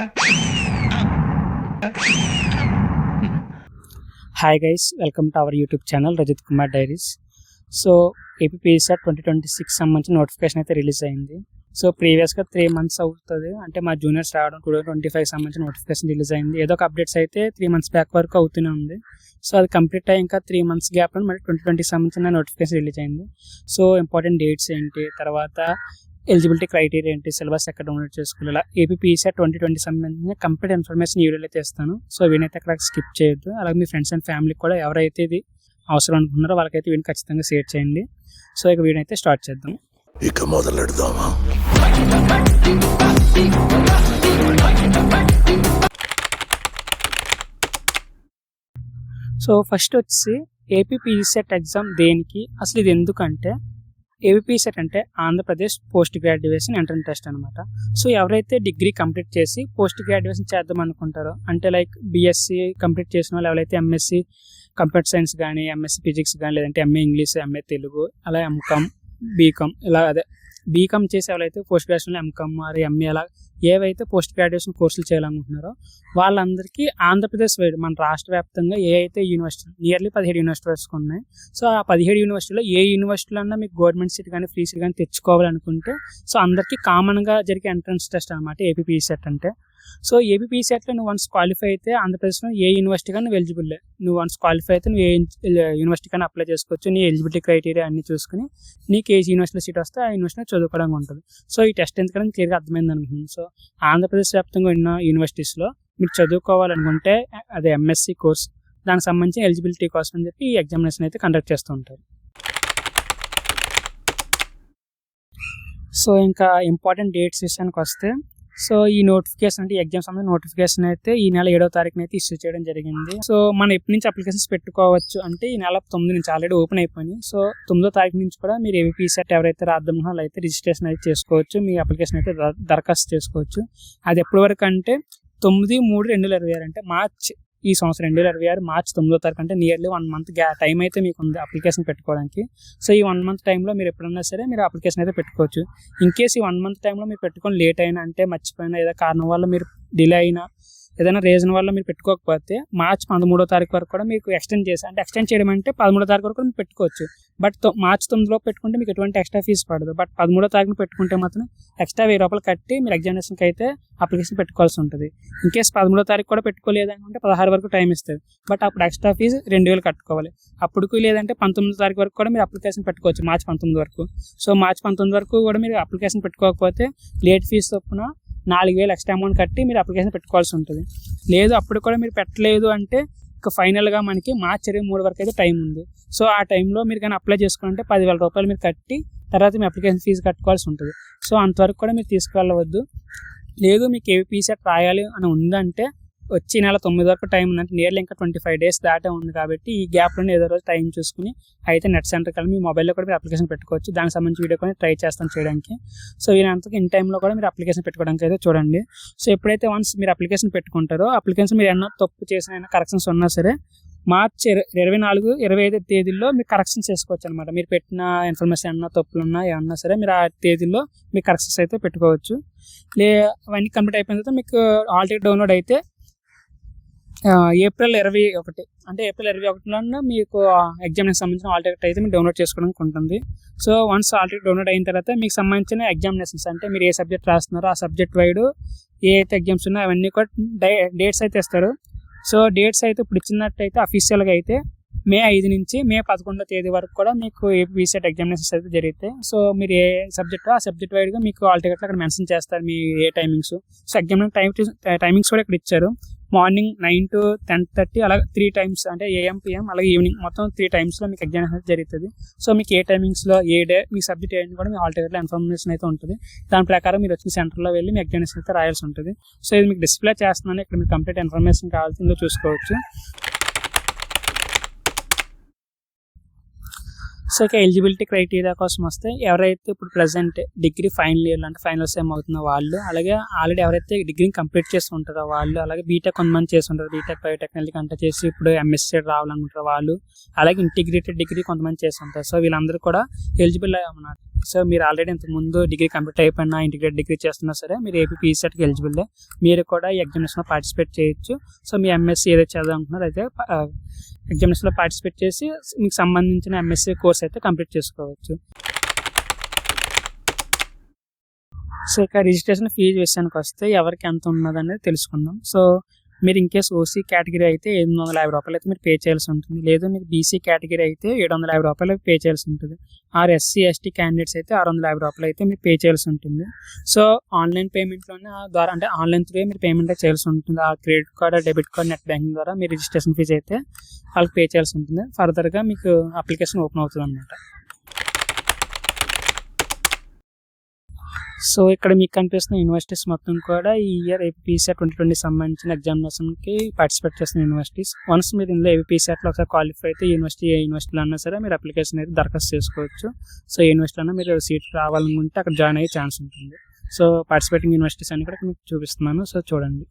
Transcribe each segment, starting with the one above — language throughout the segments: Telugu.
Hi guys, welcome to our YouTube channel Rajat Kumar Diaries. So APPSR 2026 సంబంధించిన నోటిఫికేషన్ అయితే రిలీజ్ అయింది. సో ప్రీవియస్గా 3 months అవుతుంది, అంటే మా జూనియర్స్ రావడం 2025 సంబంధించిన నోటిఫికేషన్ రిలీజ్ అయింది. ఏదో ఒక అప్డేట్స్ అయితే 3 months బ్యాక్ వరకు అవుతూనే ఉంది. సో అది కంప్లీట్ అయ్యి ఇంకా 3 months గ్యాప్లో మళ్ళీ 2020 సంబంధించిన నోటిఫికేషన్ రిలీజ్ అయింది. సో ఇంపార్టెంట్ డేట్స్ ఏంటి, తర్వాత ఎలిజిబిలిటీ క్రైటీరియా ఏంటి, సిలబస్ ఎక్కడ డౌన్లోడ్ చేసుకోవాలి, ఇలా ఏపీపీఎస్ఆర్ 2020 సంబంధించిన కంప్లీట్ ఇన్ఫర్మేషన్ ఈ వీడియోలో అయితే ఇస్తాను. సో వీనైతే అక్కడ స్కిప్ చేయొద్దు. అలాగే మీ ఫ్రెండ్స్ అండ్ ఫ్యామిలీకి కూడా ఎవరైతే ఇది అవసరం అనుకున్నారో వాళ్ళకైతే వీడిని ఖచ్చితంగా షేర్ చేయండి. సో ఇక వీడియో అయితే స్టార్ట్ చేద్దాం. ఇక మొదలెడదామా? సో ఫస్ట్ వచ్చి ఏపీపీఎస్ఆర్ ఎగ్జామ్ దేనికి, అసలు ఇది ఎందుకంటే ఏపీపీఎస్ఆర్ అంటే Andhra Pradesh post graduation entrance test అనమాట. సో ఎవరైతే డిగ్రీ కంప్లీట్ చేసి పోస్ట్ గ్రాడ్యుయేషన్ చేద్దాం అనుకుంటారో, అంటే లైక్ బీఎస్సీ కంప్లీట్ చేసిన వాళ్ళు, ఎవరైతే ఎంఎస్సీ కంప్యూటర్ సైన్స్ కానీ, ఎంఎస్సీ ఫిజిక్స్ కానీ, లేదంటే ఎంఏ ఇంగ్లీష్, ఎంఏ తెలుగు, అలా ఎంకామ్, బీకామ్, ఇలా అదే బీకామ్ చేసి ఎవరైతే పోస్ట్ గ్రాడ్యుయేషన్ ఎంకామ్ మరి ఎంఏ అలా ఏవైతే పోస్ట్ గ్రాడ్యుయేషన్ కోర్సులు చేయాలనుకుంటున్నారో వాళ్ళందరికీ ఆంధ్రప్రదేశ్ వైడ్ మన రాష్ట్ర వ్యాప్తంగా ఏ అయితే యూనివర్సిటీ నియర్లీ 17 యూనివర్సిటీస్ ఉన్నాయి. సో ఆ 17 యూనివర్సిటీలో ఏ యూనివర్సిటీలో అన్నా మీకు గవర్నమెంట్ సీట్ కానీ ఫ్రీ సీట్ కానీ తెచ్చుకోవాలనుకుంటే సో అందరికీ కామన్గా జరిగే ఎంట్రన్స్ టెస్ట్ అనమాట ఏపీపీఎస్ఆర్ అంటే. సో ఏపీపీఎస్ఆర్లో నువ్వు వన్స్ క్వాలిఫై అయితే ఆంధ్రప్రదేశ్లో ఏ యూనివర్సిటీ కానీ నువ్వు ఎలిజిబుల్. నువ్వు వన్స్ క్వాలిఫై అయితే నువ్వు ఏ యూనివర్సిటీ కానీ అప్లై చేసుకోవచ్చు. నీ ఎలిజిబిలిటీ క్రైటీరియా అన్ని చూసుకుని నీకు ఏ యూనివర్సిటీలో సీట్ వస్తే ఆ యూనివర్సిటీలో చదువుకోవడానికి ఉంటుంది. సో ఈ టెస్ట్ ఎందుకంటే క్లియర్గా అర్థమైంది అనుకుంటున్నాను. సో ఆంధ్రప్రదేశ్ వ్యాప్తంగా ఉన్న యూనివర్సిటీస్లో మీరు చదువుకోవాలనుకుంటే అదే ఎంఎస్సీ కోర్స్, దానికి సంబంధించి ఎలిజిబిలిటీ కోసం అని చెప్పి ఈ ఎగ్జామినేషన్ అయితే కండక్ట్ చేస్తూ ఉంటారు. సో ఇంకా ఇంపార్టెంట్ డేట్స్ విషయానికి వస్తే, సో ఈ నోటిఫికేషన్ అంటే ఎగ్జామ్స్ అనేది నోటిఫికేషన్ అయితే ఈ నెల 7వ తారీఖున అయితే ఇష్యూ చేయడం జరిగింది. సో మనం ఎప్పటి నుంచి అప్లికేషన్స్ పెట్టుకోవచ్చు అంటే ఈ నెల 9 నుంచి ఆల్రెడీ ఓపెన్ అయిపోయింది. సో 9వ తారీఖు నుంచి కూడా మీరు ఏపీపీఎస్ఆర్ ఎవరైతే రాద్దామో వాళ్ళు అయితే రిజిస్ట్రేషన్ అయితే చేసుకోవచ్చు, మీ అప్లికేషన్ అయితే దరఖాస్తు చేసుకోవచ్చు. అది ఎప్పటి వరకు అంటే 9/3/2026 అంటే మార్చ్ ఈ సంవత్సరం 2026 మార్చి 9వ తారీఖు అంటే నియర్లీ 1 month టైం అయితే మీకు ఉంది అప్లికేషన్ పెట్టుకోవడానికి. సో ఈ 1 month టైంలో మీరు ఎప్పుడన్నా సరే మీరు అప్లికేషన్ అయితే పెట్టుకోవచ్చు. ఇన్ కేస్ ఈ 1 month టైంలో మీరు పెట్టుకొని లేట్ అయినా, అంటే మర్చిపోయినా, ఏదో కారణం వల్ల మీరు డిలే అయినా, ఏదైనా రీజన్ వల్ల మీరు పెట్టుకోకపోతే మార్చి 13వ తారీఖు వరకు కూడా మీకు ఎక్స్టెండ్ చేసి, అంటే ఎక్స్టెండ్ చేయడం అంటే 13వ తారీఖు వరకు మీరు పెట్టుకోవచ్చు. బట్ మార్చి 9లో పెట్టుకుంటే మీకు ఎటువంటి ఎక్స్ట్రా ఫీజు పడదు. బట్ 13వ తారీఖున పెట్టుకుంటే మాత్రం ఎక్స్ట్రా 1000 రూపాయలు కట్టి మీరు ఎగ్జామినేషన్కి అయితే అప్లికేషన్ పెట్టుకోవాల్సి ఉంటుంది. ఇన్ కేస్ 13వ తారీఖు కూడా పెట్టుకోలేదంటే 16 వరకు టైం ఇస్తుంది. బట్ అప్పుడు ఎక్స్ట్రా ఫీజు 2000 కట్టుకోవాలి. అప్పుడు లేదంటే 19వ తారీఖు వరకు కూడా మీరు అప్లికేషన్ పెట్టుకోవచ్చు, మార్చి 19 వరకు. సో మార్చి 19 వరకు కూడా మీరు అప్లికేషన్ పెట్టుకోకపోతే లేట్ ఫీజు చొప్పున 4000 ఎక్స్ట్రా అమౌంట్ కట్టి మీరు అప్లికేషన్ పెట్టుకోవాల్సి ఉంటుంది. లేదు అప్పుడు కూడా మీరు పెట్టలేదు అంటే ఇక ఫైనల్గా మనకి మార్చి 23 వరకు అయితే టైం ఉంది. సో ఆ టైంలో మీరు కానీ అప్లై చేసుకుంటే 10,000 రూపాయలు మీరు కట్టి తర్వాత మీ అప్లికేషన్ ఫీజు కట్టుకోవాల్సి ఉంటుంది. సో అంతవరకు కూడా మీరు తీసుకెళ్ళవద్దు. లేదు మీకు ఏపీపీఎస్ఆర్ రాయాలి అని ఉందంటే వచ్చి నెల 9 వరకు టైం ఉందంటే నియర్లీ ఇంకా 25 days దాటే ఉంది కాబట్టి ఈ గ్యాప్లోనే ఏదో రోజు టైం చూసుకుని అయితే నెట్ సెంటర్కి వెళ్ళి మీ మొబైల్లో కూడా మీరు అప్లికేషన్ పెట్టుకోవచ్చు. దానికి సంబంధించి వీడియో కూడా ట్రై చేస్తాను చేయడానికి. సో వీరంతకు ఇన్ టైంలో కూడా మీరు అప్లికేషన్ పెట్టుకోవడానికి అయితే చూడండి. సో ఎప్పుడైతే వన్స్ మీరు అప్లికేషన్ పెట్టుకుంటారో అప్లికేషన్ మీరు ఏమన్నా తప్పు చేసిన కరెక్షన్స్ ఉన్నా సరే మార్చి 24, 25 తేదీల్లో మీరు కరెక్షన్స్ చేసుకోవచ్చు అనమాట. మీరు పెట్టిన ఇన్ఫర్మేషన్ ఏమన్నా తప్పులు ఉన్నా ఏమన్నా సరే మీరు ఆ తేదీల్లో మీ కరెక్షన్స్ అయితే పెట్టుకోవచ్చు. అవన్నీ కంప్లీట్ అయిపోయిన తర్వాత మీకు హాల్ టికెట్ డౌన్లోడ్ అయితే ఏప్రిల్ 21 అంటే ఏప్రిల్ 21లో మీకు ఎగ్జామ్కి సంబంధించిన హాల్ టికెట్ అయితే మీరు డౌన్లోడ్ చేసుకోవడానికి ఉంటుంది. So once hall ticket download అయిన తర్వాత మీకు సంబంధించిన ఎగ్జామినేషన్స్ అంటే మీరు ఏ సబ్జెక్ట్ రాస్తున్నారో ఆ సబ్జెక్ట్ వైడ్ ఏ అయితే ఎగ్జామ్స్ ఉన్నాయో అవన్నీ కూడా డేట్స్ అయితే ఇస్తారు. సో డేట్స్ అయితే ఇప్పుడు ఇచ్చినట్టయితే అఫీషియల్గా అయితే మే 5 నుంచి మే 11వ తేదీ వరకు కూడా మీకు ఏపీపీఎస్ఆర్ ఎగ్జామినేషన్స్ అయితే జరిగితే సో మీరు ఏ సబ్జెక్ట్ ఆ సబ్జెక్ట్ వైడ్గా మీకు హాల్ టికెట్లు అక్కడ మెన్షన్ చేస్తారు మీ ఏ టైమింగ్స్. సో ఎగ్జామినేషన్ టైమింగ్స్ కూడా ఇక్కడ ఇచ్చారు. మార్నింగ్ 9 to 10:30 అలాగే 3 times అంటే AM PM అలాగే ఈవినింగ్ మొత్తం 3 timesలో మీకు ఎగ్జామినేషన్ జరుగుతుంది. సో మీకు ఏ టైమింగ్స్లో ఏ డే మీ సబ్జెక్ట్ ఏంటి కూడా మీ హాల్ టికెట్లో ఇన్ఫర్మేషన్ అయితే ఉంటుంది. దాని ప్రకారం మీరు వచ్చిన సెంటర్లో వెళ్ళి మీ ఎగ్జామినేషన్ అయితే రాయాల్సి ఉంటుంది. సో ఇది మీకు డిస్ప్లే చేస్తున్నాను, ఇక్కడ మీకు కంప్లీట్ ఇన్ఫర్మేషన్ కావాల్సిందో చూసుకోవచ్చు. సో ఇక ఎలిజిబిలిటీ క్రైటీరియా కోసం వస్తే ఎవరైతే ఇప్పుడు ప్రజెంట్ డిగ్రీ ఫైనల్ ఇయర్ అంటే ఫైనల్ సెమ్ అవుతున్న వాళ్ళు, అలాగే ఆల్రెడీ ఎవరైతే డిగ్రీని కంప్లీట్ చేసి ఉంటారో వాళ్ళు, అలాగే బీటెక్ కొంతమంది చేసి ఉంటారు, బీటెక్ బయోటెక్నాలజీ అంటే చేసి ఇప్పుడు ఎంఎస్సీ రావాలనుకుంటారు వాళ్ళు, అలాగే ఇంటిగ్రేటెడ్ డిగ్రీ కొంతమంది చేసి ఉంటారు. సో వీళ్ళందరూ కూడా ఎలిజిబుల్ అన్నమాట. సో మీరు ఆల్రెడీ ఇంతకు ముందు డిగ్రీ కంప్లీట్ అయిపోయినా ఇంటిగ్రేట్ డిగ్రీ చేస్తున్నా సరే మీరు ఏపీ పీసెట్కి ఎలిజిబుల్. మీరు కూడా ఈ ఎగ్జామినేషన్లో పార్టిసిపేట్ చేయొచ్చు. సో మీ ఎంఎస్సీ ఏదైతే చదవాలనుకుంటున్నారో అయితే ఎగ్జామినేషన్లో పార్టిసిపేట్ చేసి మీకు సంబంధించిన ఎంఎస్సీ కోర్స్ అయితే కంప్లీట్ చేసుకోవచ్చు. సో ఇక రిజిస్ట్రేషన్ ఫీజు విషయానికి వస్తే ఎవరికి ఎంత ఉన్నదనేది తెలుసుకుందాం. సో మీరు ఇన్కేస్ ఓసీ కేటగిరీ అయితే ₹850 అయితే మీరు పే చేయాల్సి ఉంటుంది. లేదు మీకు బీసీ కేటగిరీ అయితే ₹750 పే చేయాల్సి ఉంటుంది. ఆర్ ఎస్సీ ఎస్టీ క్యాండిడేట్స్ అయితే ₹650 అయితే మీరు పే చేయాల్సి ఉంటుంది. సో ఆన్లైన్ పేమెంట్లోనే ద్వారా అంటే ఆన్లైన్ త్రూ మీరు పేమెంట్ చేయాల్సి ఉంటుంది. ఆ credit card debit card net banking ద్వారా మీరు రిజిస్ట్రేషన్ ఫీజు అయితే వాళ్ళకి పే చేయాల్సి ఉంటుంది. ఫర్దర్గా మీకు అప్లికేషన్ ఓపెన్ అవుతుంది అన్నమాట. సో ఇక్కడ మీకు కనిపిస్తున్న యూనివర్సిటీస్ మొత్తం కూడా ఈ ఇయర్ ఏపీసెట్ 2020 సంబంధించిన ఎగ్జామినేషన్కి పార్టిసిపేట్ చేస్తున్న యూనివర్సిటీస్. వన్స్ మీరు ఇందులో ఏపీసెట్లో ఒకసారి క్వాలిఫై అయితే ఏ యూనివర్సిటీలో అన్నా సరే మీరు అప్లికేషన్ అయితే దరఖాస్తు చేసుకోవచ్చు. సో ఏ యూనివర్సిటీలో మీరు సీట్ రావాలనుకుంటే అక్కడ జాయిన్ అయ్యే ఛాన్స్ ఉంటుంది. సో పార్టిసిపేటింగ్ యూనివర్సిటీస్ అని కూడా మీకు చూపిస్తున్నాను. సో చూడండి.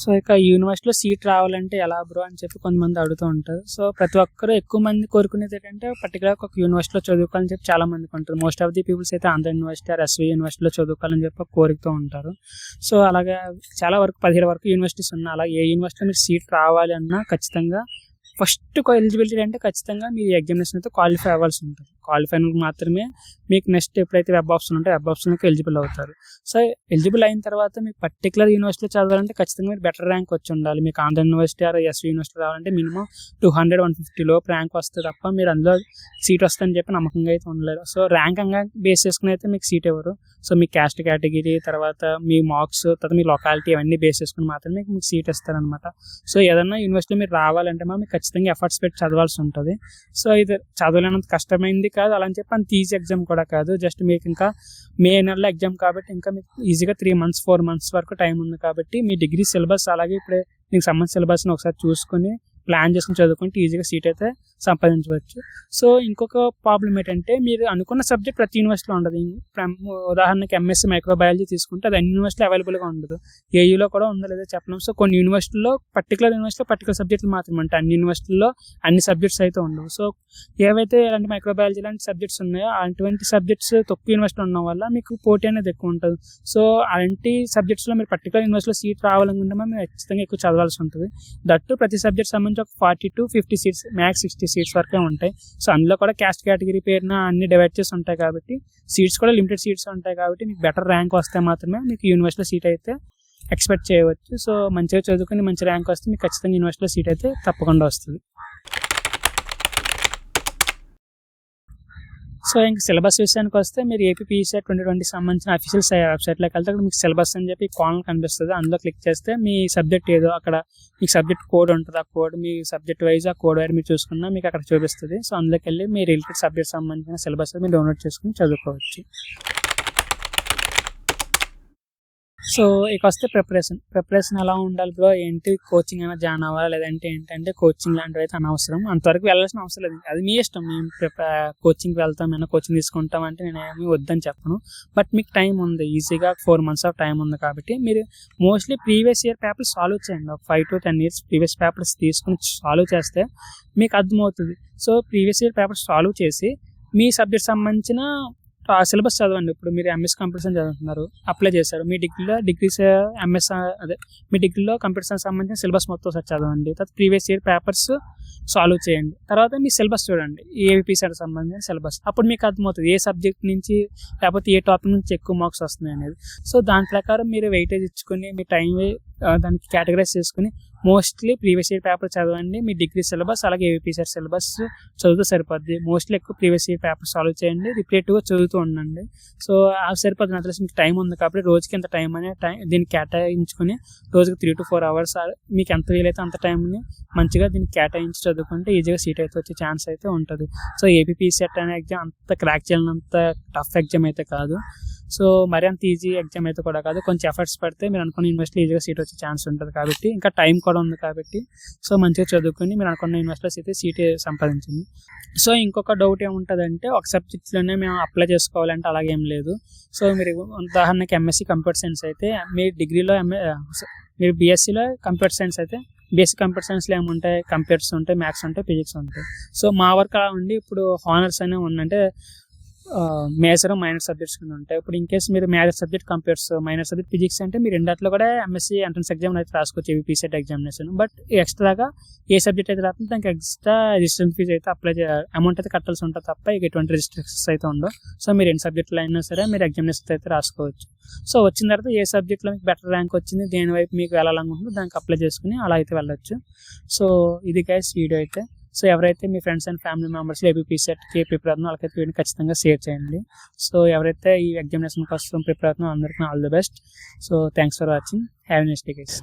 సో ఇక యూనివర్సిటీలో సీట్ రావాలంటే ఎలా బ్రో అని చెప్పి కొంతమంది అడుగుతూ ఉంటారు. సో ప్రతి ఒక్కరు ఎక్కువ మంది కోరుకునేది ఏంటంటే పర్టికులర్గా ఒక యూనివర్సిటీలో చదువుకోవాలని చెప్పి చాలా మందికి ఉంటుంది. మోస్ట్ ఆఫ్ ది పీపుల్స్ అయితే ఆంధ్ర యూనివర్సిటీ ఆర్ ఎస్వి యూనివర్సిటీలో చదువుకోవాలని చెప్పి కోరుతూ ఉంటారు. సో అలాగే చాలా వరకు 17 వరకు యూనివర్సిటీస్ ఉన్నాయి. అలాగే ఏ యూనివర్సిటీలో మీరు సీట్ రావాలి అన్నా ఖచ్చితంగా ఫస్ట్ ఎలిజిబిలిటీ అంటే ఖచ్చితంగా మీరు ఎగ్జామినేషన్ అయితే క్వాలిఫై అవ్వాల్సి ఉంటుంది. క్వాలిఫై మాత్రమే మీకు నెక్స్ట్ ఎప్పుడైతే వెబ్ ఆప్షన్ ఉంటే వెబ్ ఆప్షన్కి ఎలిజిబుల్ అవుతారు. సో ఎలిజిబుల్ అయిన తర్వాత మీకు పర్టికులర్ యూనివర్సిటీలో చదవాలంటే ఖచ్చితంగా మీరు బెటర్ ర్యాంక్ వచ్చి ఉండాలి. మీకు Andhra university or SV university రావాలంటే మినిమం 200-150 లోపు ర్యాంక్ వస్తే తప్ప మీరు అందులో సీట్ వస్తుందని చెప్పి నమ్మకంగా అయితే ఉండలేరు. సో ర్యాంక్ అంగా బేస్ చేసుకుని అయితే మీకు సీట్ ఇవ్వరు. సో మీ క్యాస్ట్ కేటగిరీ తర్వాత మీ మార్క్స్ తర్వాత మీ లొకాలిటీ అవన్నీ బేస్ చేసుకుని మాత్రమే మీకు సీట్ ఇస్తారనమాట. సో ఏదన్నా యూనివర్సిటీలో మీరు రావాలంటే మీకు ఖచ్చితంగా ఎఫర్ట్స్ పెట్టి చదవాల్సి ఉంటుంది. సో ఇది చదవలేనంత కష్టమైంది కాదు, అలా అని చెప్పి అంత ఈజీ ఎగ్జామ్ కూడా కాదు. జస్ట్ మీకు ఇంకా మే నెలలో ఎగ్జామ్ కాబట్టి ఇంకా మీకు ఈజీగా 3 months 4 months వరకు టైం ఉంది కాబట్టి మీ డిగ్రీ సిలబస్ అలాగే ఇప్పుడే మీకు సంబంధించిన సిలబస్ని ఒకసారి చూసుకొని ప్లాన్ చేసుకుని చదువుకుంటే ఈజీగా సీట్ అయితే సంపాదించవచ్చు. సో ఇంకొక ప్రాబ్లం ఏంటంటే మీరు అనుకున్న సబ్జెక్ట్ ప్రతి యూనివర్సిటీలో ఉండదు. ఉదాహరణకి ఎంఎస్సీ మైక్రోబయాలజీ తీసుకుంటే అది అన్ని యూనివర్సిటీలో అవైలబుల్గా ఉండదు. ఏయూలో కూడా ఉందో లేదో చెప్పలేము. సో కొన్ని యూనివర్సిటీలో పర్టికులర్ సబ్జెక్టులు మాత్రమే ఉంటాయి. అన్ని యూనివర్సిటీల్లో అన్ని సబ్జెక్ట్స్ అయితే ఉండవు. సో ఏవైతే ఇలాంటి మైక్రోబయాలజీ లాంటి సబ్జెక్ట్స్ ఉన్నాయో అటువంటి సబ్జెక్ట్స్ తక్కువ యూనివర్సిటీ ఉండడం వల్ల మీకు పోటీ అనేది ఎక్కువ ఉంటుంది. సో అలాంటి సబ్జెక్ట్స్లో మీరు పర్టికులర్ యూనివర్సిటీలో సీట్ రావాలనుకుంటే మీరు ఖచ్చితంగా ఎక్కువ చదవాల్సి ఉంటుంది. దట్టు ప్రతి సబ్జెక్ట్ సంబంధించి ఒక 40 to 50 సీట్స్ మ్యాక్స్ 60 సీట్స్ వరకే ఉంటాయి. సో అందులో కూడా క్యాస్ట్ కేటగిరీ పేరున అన్ని డివైడ్ చేసి ఉంటాయి కాబట్టి సీట్స్ కూడా లిమిటెడ్ సీట్స్ ఉంటాయి కాబట్టి మీకు బెటర్ ర్యాంక్ వస్తే మాత్రమే మీకు యూనివర్సిటీలో సీట్ అయితే ఎక్స్పెక్ట్ చేయవచ్చు. సో మంచిగా చదువుకుని మంచి ర్యాంక్ వస్తే మీకు ఖచ్చితంగా యూనివర్సిటీలో సీట్ అయితే తప్పకుండా వస్తుంది. సో ఇంక సిలబస్ విషయానికి వస్తే మీరు ఏపీసెట్ 2020 సంబంధించిన అఫీషియల్ వెబ్సైట్లోకి వెళ్తే అక్కడ మీకు సిలబస్ అని చెప్పి కాలమ్ కనిపిస్తుంది. అందులో క్లిక్ చేస్తే మీ సబ్జెక్ట్ ఏదో అక్కడ మీకు సబ్జెక్ట్ కోడ్ ఉంటుంది. ఆ కోడ్ మీ సబ్జెక్ట్ వైజ్ ఆ కోడ్ వైజ్ మీరు చూసుకున్నా మీకు అక్కడ చూపిస్తుంది. సో అందులోకి వెళ్ళి మీ రిలేటెడ్ సబ్జెక్ట్ సంబంధించిన సిలబస్ మీరు డౌన్లోడ్ చేసుకుని చదువుకోవచ్చు. సో ఇక వస్తే ప్రిపరేషన్ ఎలా ఉండాలి బ్రో, ఏంటి కోచింగ్ అయినా జాయిన్ అవ్వాలి లేదంటే ఏంటంటే కోచింగ్ లాంటివి అయితే అనవసరం, అంతవరకు వెళ్ళాల్సిన అవసరం లేదు. అది మీ ఇష్టం. మేము కోచింగ్కి వెళ్తాం ఏమైనా కోచింగ్ తీసుకుంటాం అంటే నేను ఏమీ వద్దని చెప్పను. బట్ మీకు టైం ఉంది, ఈజీగా 4 months ఆఫ్ టైం ఉంది కాబట్టి మీరు mostly previous year papers solve చేయండి. ఒక 5 to 10 years ప్రీవియస్ పేపర్స్ తీసుకుని సాల్వ్ చేస్తే మీకు అర్థమవుతుంది. So previous year papers solve చేసి మీ సబ్జెక్ట్ సంబంధించిన సిలబస్ చదవండి. ఇప్పుడు మీరు ఎంఎస్ కంప్యూటర్ సైన్స్ చదువుతున్నారు, అప్లై చేశారు, మీ డిగ్రీలో కంప్యూటర్ సైన్స్ సంబంధించిన సిలబస్ మొత్తం ఒకసారి చదవండి. తర్వాత ప్రీవియస్ ఇయర్ పేపర్స్ సాల్వ్ చేయండి. తర్వాత మీ సిలబస్ చూడండి, ఏపీసెట్ సంబంధించిన సిలబస్. అప్పుడు మీకు అర్థమవుతుంది ఏ సబ్జెక్ట్ నుంచి లేకపోతే ఏ టాపిక్ నుంచి ఎక్కువ మార్క్స్ వస్తున్నాయి అనేది. సో దాని ప్రకారం మీరు వెయిటేజ్ ఇచ్చుకొని మీ టైం దానికి కేటగరైజ్ చేసుకుని మోస్ట్లీ ప్రీవియస్ ఇయర్ పేపర్ చదవండి. మీ డిగ్రీ సిలబస్ అలాగే ఏపీసెట్ సిలబస్ చదివితే సరిపోద్ది. మోస్ట్లీ ఎక్కువ ప్రీవియస్ ఇయర్ పేపర్ సాల్వ్ చేయండి, రిపీట్గా చదువుతూ ఉండండి. సో అవి సరిపోద్ది. నాకు తెలిసి మీకు టైం ఉంది కాబట్టి రోజుకి ఎంత టైం అనే దీన్ని కేటాయించుకొని రోజుకి 3 to 4 hours మీకు ఎంత వీలైతే అంత టైంని మంచిగా దీన్ని కేటాయించి చదువుకుంటే ఈజీగా సీట్ అయితే వచ్చే ఛాన్స్ అయితే ఉంటుంది. సో ఏపీసెట్ అనే ఎగ్జామ్ అంత క్రాక్ చేయనంత టఫ్ ఎగ్జామ్ అయితే కాదు. సో మరి అంత ఈజీ ఎగ్జామ్ అయితే కూడా కాదు, కొంచెం ఎఫర్ట్స్ పెడితే మీరు అనుకున్న యూనివర్సిటీలో ఈజీగా సీట్ వచ్చే ఛాన్స్ ఉంటుంది కాబట్టి, ఇంకా టైం కూడా ఉంది కాబట్టి సో మంచిగా చదువుకొని మీరు అనుకున్న యూనివర్సిటీలో అయితే సీట్ సంపాదించింది. సో ఇంకొక డౌట్ ఏముంటుందంటే, ఒక సబ్జెక్ట్లోనే మేము అప్లై చేసుకోవాలంటే అలాగేం లేదు. సో మీరు ఉదాహరణకి ఎంఎస్సి కంప్యూటర్ సైన్స్ అయితే మీరు డిగ్రీలో మీరు బీఎస్సీలో కంప్యూటర్ సైన్స్ అయితే బేసిక్ కంప్యూటర్ సైన్స్లో ఏముంటాయి, కంప్యూటర్స్ ఉంటాయి, మ్యాథ్స్ ఉంటాయి, ఫిజిక్స్ ఉంటాయి. సో మా వరకు అలా ఉండి ఇప్పుడు హానర్స్ అనేవి ఉందంటే మేజర్ మైనర్ సబ్జెక్ట్స్ కింద ఉంటాయి. ఇప్పుడు ఇన్ కేస్ మీరు major subject computers, minor subject physics అంటే మీరు రెండాట్లో కూడా ఎంఎస్సీ ఎంట్రన్స్ ఎగ్జామ్ అయితే రాసుకోవచ్చు, ఏపీసెట్ ఎగ్జామినేషన్. బట్ ఎక్స్ట్రాగా ఏ సబ్జెక్ట్ అయితే రాస్తుందో దానికి ఎక్స్ట్రా రిజిస్ట్రేషన్ ఫీజు అయితే అమౌంట్ అయితే కట్టాల్సి ఉంటుంది తప్ప ఇక ఎటువంటి రిజిస్ట్రేషన్స్ అయితే ఉండవు. సో మీరు ఎన్ని సబ్జెక్టులు అయినా సరే మీరు ఎగ్జామినేషన్ అయితే రాసుకోవచ్చు. సో వచ్చిన తర్వాత ఏ సబ్జెక్ట్లో మీకు బెటర్ ర్యాంక్ వచ్చింది, దేని వైపు మీకు వెళ్ళాలనుకుంటుందో దానికి అప్లై చేసుకుని అలా అయితే వెళ్ళొచ్చు. సో ఇది గైస్ వీడియో అయితే. సో ఎవరైతే మీ ఫ్రెండ్స్ అండ్ ఫ్యామిలీ మెంబర్స్ ఏపీసెట్కి ప్రిపేర్ అవుతుందో వాళ్ళకైతే వీడియోని ఖచ్చితంగా షేర్ చేయండి. సో ఎవరైతే ఈ ఎగ్జామినేషన్ కోసం ప్రిపేర్ అవుతుందో అందరికీ all the best. So thanks for watching. Have a nice day guys.